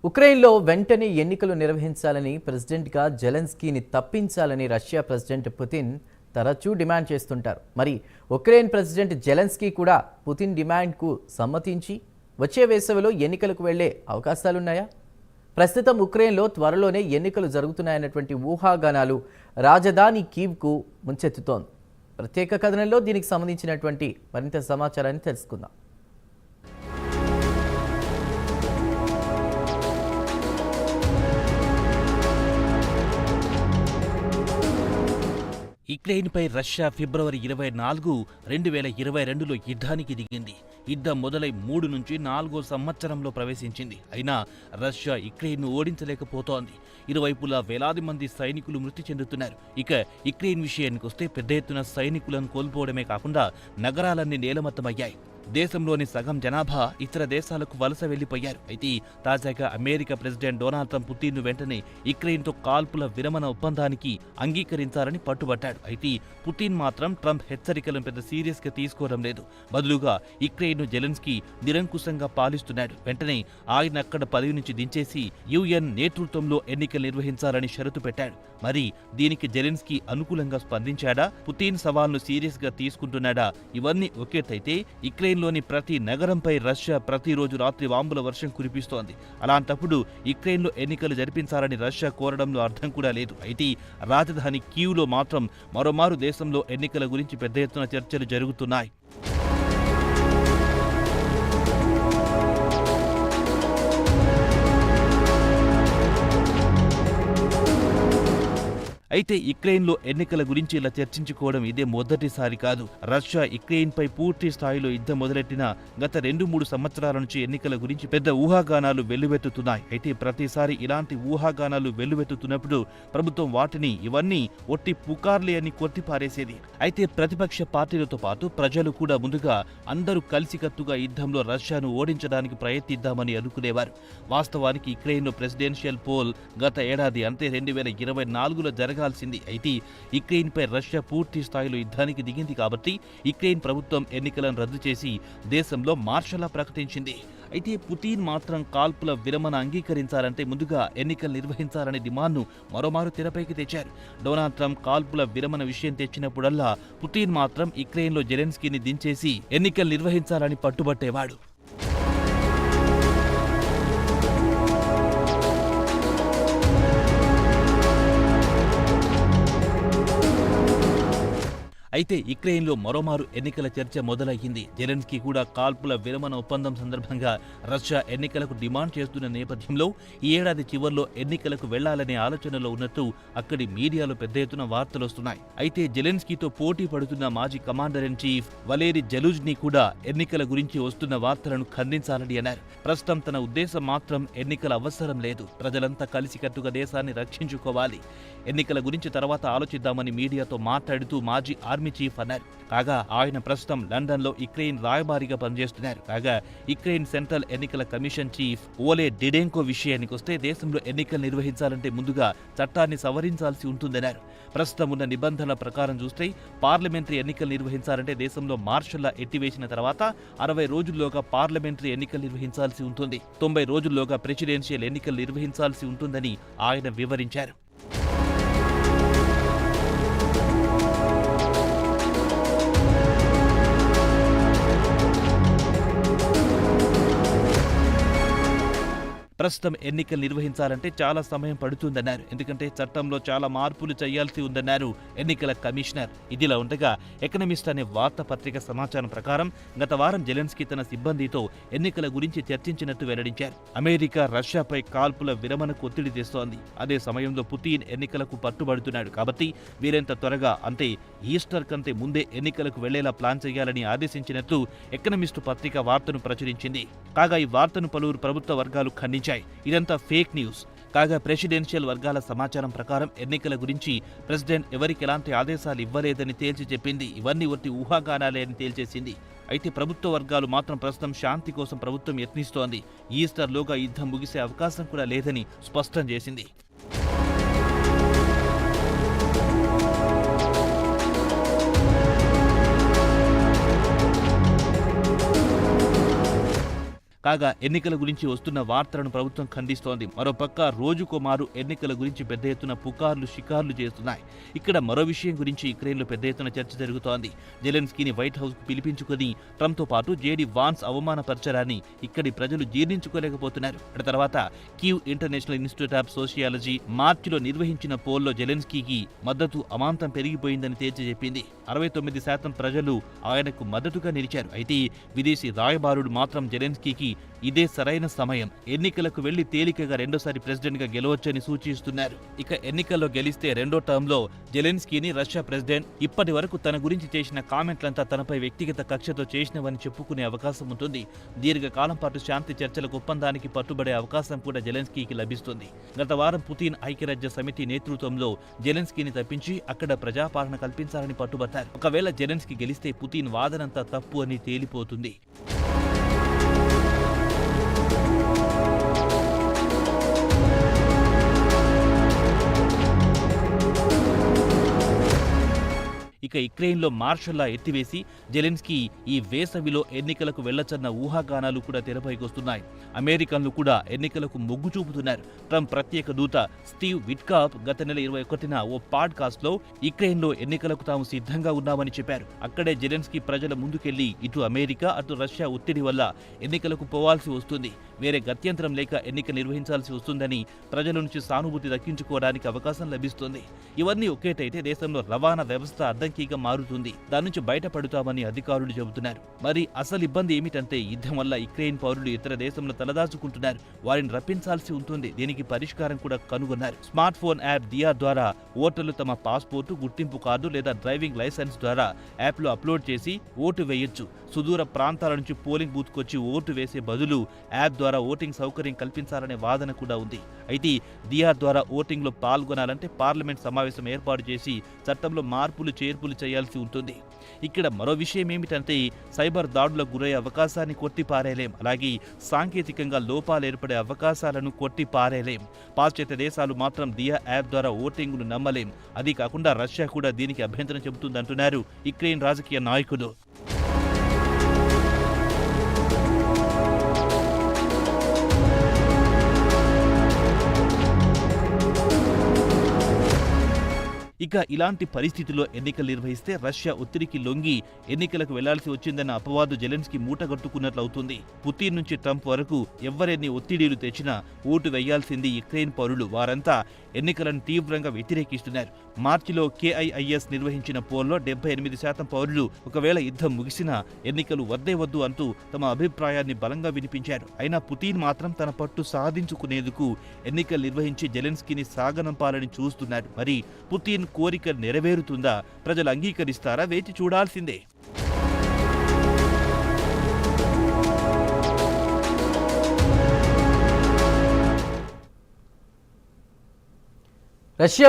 ఉక్రెయిన్లో వెంటనే ఎన్నికలు నిర్వహించాలని ప్రెసిడెంట్గా జెలెన్స్కీని తప్పించాలని రష్యా ప్రెసిడెంట్ పుతిన్ తరచూ డిమాండ్ చేస్తుంటారు. మరి ఉక్రెయిన్ ప్రెసిడెంట్ జెలెన్స్కీ కూడా పుతిన్ డిమాండ్కు సమ్మతించి వచ్చే వేసవిలో ఎన్నికలకు వెళ్లే అవకాశాలున్నాయా? ప్రస్తుతం ఉక్రెయిన్లో త్వరలోనే ఎన్నికలు జరుగుతున్నాయన్నటువంటి ఊహాగానాలు రాజధాని కీవ్కు ముంచెత్తుతోంది. ప్రత్యేక కథనంలో దీనికి సంబంధించినటువంటి మరింత సమాచారాన్ని తెలుసుకుందాం. ఉక్రెయిన్పై రష్యా ఫిబ్రవరి 24, 2022లో యుద్ధానికి దిగింది. యుద్ధం మొదలై 3 నుంచి 4వ సంవత్సరంలో ప్రవేశించింది. అయినా రష్యా ఉక్రెయిన్ను ఓడించలేకపోతోంది. ఇరువైపులా వేలాది మంది సైనికులు మృతి చెందుతున్నారు. ఇక ఉక్రెయిన్ విషయానికి వస్తే పెద్ద ఎత్తున సైనికులను కోల్పోవడమే కాకుండా నగరాలన్నీ నేలమట్టమయ్యాయి. దేశంలోని సగం జనాభా ఇతర దేశాలకు వలస వెళ్లిపోయారు. అయితే తాజాగా అమెరికా ప్రెసిడెంట్ డొనాల్డ్ ట్రంప్ పుతిన్ను వెంటనే ఉక్రెయిన్తో కాల్పుల విరమణ ఒప్పందానికి అంగీకరించాలని పట్టుబట్టాడు. అయితే పుతిన్ మాత్రం ట్రంప్ హెచ్చరికలను పెద్ద సీరియస్ గా తీసుకోవడం లేదు. బదులుగా ఉక్రెయిన్ను జెలెన్స్కీ నిరంకుశంగా పాలిస్తున్నాడు. వెంటనే ఆయన అక్కడ పదవి నుంచి దించేసి యుఎన్ నేతృత్వంలో ఎన్నికలు నిర్వహించాలని షరతు పెట్టాడు. మరి దీనికి జెలెన్స్కీ అనుకూలంగా స్పందించాడా? పుతిన్ సవాల్ను సీరియస్ గా తీసుకుంటున్నాడా? ఇవన్నీ ఒకేతైతే ఉక్రెయిన్లోని ప్రతి నగరంపై రష్యా ప్రతిరోజు రాత్రి బాంబుల వర్షం కురిపిస్తోంది. అలాంటప్పుడు ఉక్రెయిన్లో ఎన్నికలు జరిపించాలని రష్యా కోరడంలో అర్థం కూడా లేదు. అయితే రాజధాని కీవ్లో మాత్రం మరోమారు దేశంలో ఎన్నికల గురించి పెద్ద ఎత్తున చర్చలు జరుగుతున్నాయి. అయితే ఉక్రెయిన్లో ఎన్నికల గురించి ఇలా చర్చించుకోవడం ఇదే మొదటిసారి కాదు. రష్యా ఉక్రెయిన్పై పూర్తి స్థాయిలో యుద్ధం మొదలెట్టిన గత 2-3 సంవత్సరాల నుంచి ఎన్నికల గురించి పెద్ద ఊహాగానాలు వెల్లువెత్తుతున్నాయి. అయితే ప్రతిసారి ఇలాంటి ఊహాగానాలు వెల్లువెత్తుతున్నప్పుడు ప్రభుత్వం వాటిని ఇవన్నీ ఒట్టి పుకార్లే అని కొట్టిపారేసేది. అయితే ప్రతిపక్ష పార్టీలతో పాటు ప్రజలు కూడా ముందుగా అందరూ కలిసికట్టుగా యుద్ధంలో రష్యాను ఓడించడానికి ప్రయత్నిద్దామని అనుకునేవారు. వాస్తవానికి ఉక్రెయిన్లో ప్రెసిడెన్షియల్ పోల్ గత ఏడాది అంటే 2024లో జరగాల్సింది. అయితే ఉక్రెయిన్పై రష్యా పూర్తి స్థాయిలో యుద్ధానికి దిగింది కాబట్టి ఉక్రెయిన్ ప్రభుత్వం ఎన్నికలను రద్దు చేసి దేశంలో మార్షల్లా ప్రకటించింది. అయితే పుతిన్ మాత్రం కాల్పుల విరమణ అంగీకరించాలంటే ముందుగా ఎన్నికలు నిర్వహించాలనే డిమాండ్ను మరోమారు తెరపైకి తెచ్చారు. డొనాల్డ్ ట్రంప్ కాల్పుల విరమణ విషయం తెచ్చినప్పుడల్లా పుతిన్ మాత్రం ఉక్రెయిన్లో జెలెన్స్కీని దించేసి ఎన్నికలు నిర్వహించాలని పట్టుబట్టేవాడు. అయితే ఉక్రెయిన్లో మరోమారు ఎన్నికల చర్చ మొదలయ్యింది. జెలెన్స్కీ కూడా కాల్పుల విరమణ ఒప్పందం సందర్భంగా రష్యా ఎన్నికలకు డిమాండ్ చేస్తున్న నేపథ్యంలో ఈ ఏడాది చివర్లో ఎన్నికలకు వెళ్లాలనే ఆలోచనలో ఉన్నట్టు అక్కడి మీడియాలో పెద్ద ఎత్తున వార్తలు వస్తున్నాయి. అయితే జెలెన్స్కీతో పోటీ పడుతున్న మాజీ కమాండర్ ఇన్ చీఫ్ వలేరీ జెలూజ్నీ కూడా ఎన్నికల గురించి వస్తున్న వార్తలను ఖండించాలని అన్నారు. ప్రస్తుతం తన ఉద్దేశం మాత్రం ఎన్నికల అవసరం లేదు, ప్రజలంతా కలిసికట్టుగా దేశాన్ని రక్షించుకోవాలి, ఎన్నికల గురించి తర్వాత ఆలోచిద్దామని మీడియాతో మాట్లాడుతూ మాజీ ఆర్మీ చీఫ్ అన్నారు. కాగా ఆయన ప్రస్తుతం లండన్లో ఉక్రెయిన్ రాయబారిగా పనిచేస్తున్నారు. కాగా ఉక్రెయిన్ సెంట్రల్ ఎన్నికల కమిషన్ చీఫ్ ఓలే డిడెంకో విషయానికి వస్తే దేశంలో ఎన్నికలు నిర్వహించాలంటే ముందుగా చట్టాన్ని సవరించాల్సి ఉంటుందన్నారు. ప్రస్తుతం ఉన్న నిబంధనల ప్రకారం చూస్తే పార్లమెంటరీ ఎన్నికలు నిర్వహించాలంటే దేశంలో మార్షల్లా ఎత్తివేసిన తర్వాత 60 రోజుల్లోగా పార్లమెంటరీ ఎన్నికలు నిర్వహించాల్సి ఉంటుంది. 90 రోజుల్లోగా ప్రెసిడెన్షియల్ ఎన్నికలు నిర్వహించాల్సి ఉంటుందని ఆయన వివరించారు. ప్రస్తుతం ఎన్నికలు నిర్వహించాలంటే చాలా సమయం పడుతుందన్నారు. ఎందుకంటే చట్టంలో చాలా మార్పులు చేయాల్సి ఉందన్నారు ఎన్నికల కమిషనర్. ఇదిలా ఉండగా ఎకనమిస్ట్ అనే వార్తాపత్రిక సమాచారం ప్రకారం గత వారం జెలెన్స్కీ తన సిబ్బందితో ఎన్నికల గురించి చర్చించినట్టు వెల్లడించారు. అమెరికా రష్యాపై కాల్పుల విరమణకు ఒత్తిడి తెస్తోంది. అదే సమయంలో పుతిన్ ఎన్నికలకు పట్టుబడుతున్నాడు. కాబట్టి వీరెంత త్వరగా అంటే ఈస్టర్ కంటే ముందే ఎన్నికలకు వెళ్లేలా ప్లాన్ చేయాలని ఆదేశించినట్లు ఎకనమిస్టు పత్రిక వార్తను ప్రచురించింది. కాగా ఈ వార్తను పలువురు ప్రభుత్వ వర్గాలు ఖండించాయి. ఇదంతా ఫేక్ న్యూస్. కాగా ప్రెసిడెన్షియల్ వర్గాల సమాచారం ప్రకారం ఎన్నికల గురించి ప్రెసిడెంట్ ఎవరికి ఎలాంటి ఆదేశాలు ఇవ్వలేదని తేల్చి చెప్పింది. ఇవన్నీ ఒట్టి ఊహాగానాలే అని తేల్చేసింది. అయితే ప్రభుత్వ వర్గాలు మాత్రం ప్రస్తుతం శాంతి కోసం ప్రభుత్వం యత్నిస్తోంది, ఈస్టర్లోగా యుద్ధం ముగిసే అవకాశం కూడా లేదని స్పష్టం చేసింది. కాగా ఎన్నికల గురించి వస్తున్న వార్తలను ప్రభుత్వం ఖండిస్తోంది. మరోపక్క రోజుకో మారు ఎన్నికల గురించి పెద్ద ఎత్తున పుకార్లు షికార్లు చేస్తున్నాయి. ఇక్కడ మరో విషయం గురించి యుక్రెయిన్లో పెద్ద ఎత్తున చర్చ జరుగుతోంది. జెలెన్స్కీని వైట్ హౌస్ కు పిలిపించుకుని ట్రంప్తో పాటు జేడీ వాన్స్ అవమానపరచడాన్ని ఇక్కడి ప్రజలు జీర్ణించుకోలేకపోతున్నారు. ఆ తర్వాత Kyiv international institute of sociology మార్చిలో నిర్వహించిన పోల్లో జెలెన్స్కీకి మద్దతు అమాంతం పెరిగిపోయిందని తేల్చి చెప్పింది. 69% ప్రజలు ఆయనకు మద్దతుగా నిలిచారు. అయితే విదేశీ రాయబారుడు మాత్రం జెలెన్స్కీకి ఇదే సరైన సమయం, ఎన్నికలకు వెళ్లి తేలికగా రెండోసారి ప్రెసిడెంట్ గా గెలవచ్చని సూచిస్తున్నారు. ఇక ఎన్నికల్లో గెలిస్తే రెండో టర్మ్ లో జెలెన్స్కీని రష్యా ప్రెసిడెంట్ ఇప్పటి వరకు తన గురించి చేసిన కామెంట్లంతా తనపై వ్యక్తిగత కక్షతో చేసినవని చెప్పుకునే అవకాశం ఉంటుంది. దీర్ఘకాలం పాటు శాంతి చర్చలకు ఒప్పందానికి పట్టుబడే అవకాశం కూడా జెలెన్స్కీకి లభిస్తుంది. గత వారం పుతిన్ ఐక్యరాజ్య సమితి నేతృత్వంలో జెలెన్స్కీని తప్పించి అక్కడ ప్రజాపాలన కల్పించాలని పట్టుబట్టారు. ఒకవేళ జెలెన్స్కీ గెలిస్తే పుతిన్ వాదనంతా తప్పు అని తేలిపోతుంది. ఇక యుక్రెయిన్లో మార్షల్లా ఎత్తివేసి జెలెన్స్కీ ఈ వేసవిలో ఎన్నికలకు వెళ్లొచ్చన్న ఊహాగానాలు కూడా తెరపైకొస్తున్నాయి. అమెరికన్లు కూడా ఎన్నికలకు మొగ్గు చూపుతున్నారు. ట్రంప్ ప్రత్యేక దూత స్టీవ్ విట్కాఫ్ గత నెల 21న ఓ పాడ్కాస్ట్లో యుక్రెయిన్లో ఎన్నికలకు తాము సిద్ధంగా ఉన్నామని చెప్పారు. అక్కడే జెలెన్స్కీ ప్రజల ముందుకెళ్లి ఇటు అమెరికా అటు రష్యా ఒత్తిడి వల్ల ఎన్నికలకు పోవాల్సి వస్తుంది, వేరే గత్యంతరం లేక ఎన్నిక నిర్వహించాల్సి వస్తుందని ప్రజల నుంచి సానుభూతి దక్కించుకోవడానికి అవకాశం లభిస్తుంది. ఇవన్నీ ఒకేటైతే దేశంలో రవాణా వ్యవస్థ అడ్డంకిగా మారుతుంది. దాని నుంచి బయటపడుతామని అధికారులు చెబుతున్నారు. మరి అసలు ఇబ్బంది ఏమిటంటే యుద్ధం వల్ల యుక్రెయిన్ పౌరులు ఇతర దేశంలో తలదాచుకుంటున్నారు. వారిని రప్పించాల్సి ఉంటుంది. దీనికి పరిష్కారం కూడా కనుగొన్నారు. స్మార్ట్ ఫోన్ యాప్ దియా ద్వారా ఓటర్లు తమ పాస్పోర్టు, గుర్తింపు కార్డు లేదా డ్రైవింగ్ లైసెన్స్ ద్వారా యాప్లో అప్లోడ్ చేసి ఓటు వేయొచ్చు. సుదూర ప్రాంతాల నుంచి పోలింగ్ బూత్కు వచ్చి ఓటు వేసే బదులు యాప్ ద్వారా ఓటింగ్ సౌకర్యం కల్పించాలనే వాదన కూడా ఉంది. అయితే దియా ద్వారా ఓటింగ్లో పాల్గొనాలంటే పార్లమెంట్ సమావేశం ఏర్పాటు చేసి చట్టంలో మార్పులు చేర్పులు చేయాల్సి ఉంటుంది. ఇక్కడ మరో విషయం ఏమిటంటే సైబర్ దాడులకు గురయ్యే అవకాశాన్ని కొట్టిపారేలేం, అలాగే సాంకేతికంగా లోపాలు ఏర్పడే అవకాశాలను కొట్టిపారేలేం. పాశ్చాత్య దేశాలు మాత్రం దియా యాప్ ద్వారా ఓటింగ్ను నమ్మలేం. అది కాకుండా రష్యా కూడా దీనికి అభ్యంతరం చెబుతుందంటున్నారు యుక్రెయిన్ రాజకీయ నాయకులు. ఇక ఇలాంటి పరిస్థితుల్లో ఎన్నికలు నిర్వహిస్తే రష్యా ఒత్తిడికి లొంగి ఎన్నికలకు వెళ్లాల్సి వచ్చిందన్న అపవాదు జెలెన్స్కీ మూటగట్టుకున్నట్లవుతుంది. పుతిన్ నుంచి ట్రంప్ వరకు ఎవరెన్ని ఒత్తిడిలు తెచ్చినా ఓటు వేయాల్సింది యుక్రెయిన్ పౌరులు. వారంతా ఎన్నికలను తీవ్రంగా వ్యతిరేకిస్తున్నారు. మార్చిలో KIIS నిర్వహించిన పోల్లో 78% పౌరులు ఒకవేళ యుద్ధం ముగిసినా ఎన్నికలు వద్దే వద్దు అంటూ తమ అభిప్రాయాన్ని బలంగా వినిపించారు. అయినా పుతిన్ మాత్రం తన పట్టు సాధించుకునేందుకు ఎన్నికలు నిర్వహించి జెలెన్స్కీని సాగనంపాలని చూస్తున్నారు. మరి పుతిన్ కోరిక నెరవేరుతుందా? ప్రజలు అంగీకరిస్తారా? వేచి చూడాల్సిందే. రష్యా